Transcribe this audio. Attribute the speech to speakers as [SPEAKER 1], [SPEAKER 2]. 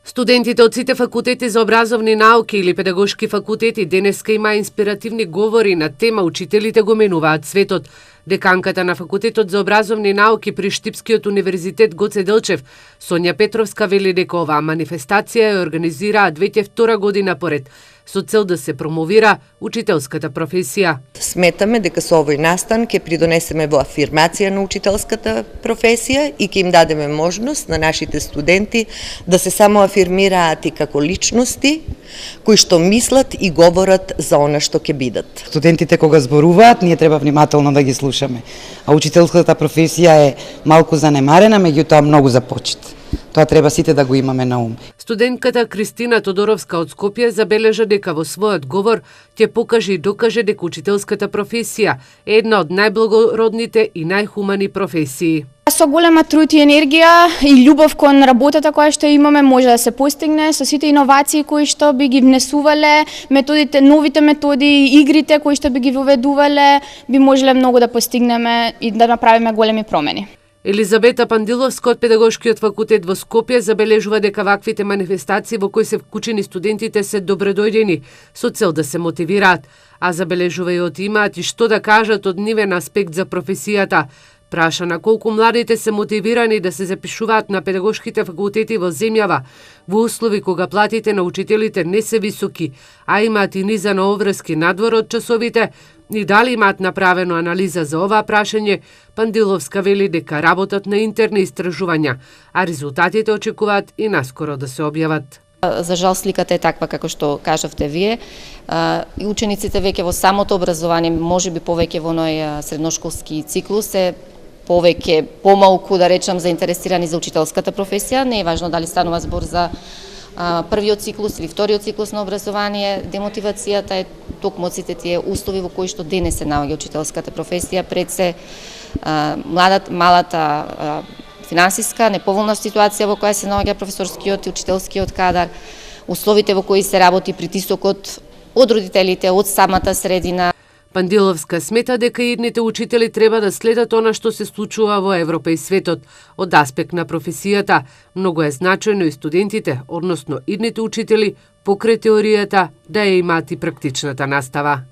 [SPEAKER 1] Студентите од сите факултети за образовни науки или педагошки факултети денеска има инспиративни говори на тема "Учителите го менуваат светот". Деканката на Факултетот за образовни науки при Штипскиот универзитет Гоце Делчев, Сонја Петровска, вели дека оваа манифестација ја организираат веќе втора година поред, со цел да се промовира учителската професија.
[SPEAKER 2] Сметаме дека со овој настан ќе придонесеме во афирмација на учителската професија и ќе им дадеме можност на нашите студенти да се самоафирмираат и како личности кои што мислат и говорат за она што ќе бидат.
[SPEAKER 3] Студентите кога зборуваат, ние треба внимателно да ги слушаме. А учителската професија е малку занемарена, меѓутоа многу за почит. Тоа треба сите да го имаме на ум.
[SPEAKER 1] Студентката Кристина Тодоровска од Скопје забележа дека во својот говор ќе покаже и докаже дека учителската професија е една од најблагородните и најхумани професии.
[SPEAKER 4] Со голема труд и енергија и љубов кон работата која што имаме може да се постигне со сите иновации кои што би ги внесувале, методите, новите методи, игрите кои што би ги воведувале, би можеле многу да постигнеме и да направиме големи промени.
[SPEAKER 1] Елизабета Пандиловска од Педагошкиот факултет во Скопје забележува дека ваквите манифестации во кои се вклучени студентите се добредојдени со цел да се мотивираат, а забележува и од имаат и што да кажат од нивен аспект за професијата. Прашана колку младите се мотивирани да се запишуваат на педагошките факултети во земјава, во услови кога платите на учителите не се високи, а имаат и низа на обврски надвор од часовите, и дали имаат направено анализа за оваа прашање, Пандиловска вели дека работат на интерни истражувања, а резултатите очекуваат и наскоро да се објават.
[SPEAKER 5] За жал сликата е таква како што кажавте вие. И учениците веќе во самото образование, можеби повеќе во оној средношколски циклус се повеќе, помалку да речам, заинтересирани за учителската професија. Не е важно дали станува збор за првиот циклус или вториот циклус на образование. Демотивацијата е токму од сите тие услови во кои што денес се наоѓа учителската професија, пред се малата финансиска неповолна ситуација во која се наоѓа професорскиот и учителскиот кадар, условите во кои се работи, притисокот од родителите, од самата средина.
[SPEAKER 1] Пандиловска смета дека идните учители треба да следат она што се случува во Европа и светот. Од аспект на професијата, многу е значајно и студентите, односно идните учители, покрај теоријата, да ја имаат и практичната настава.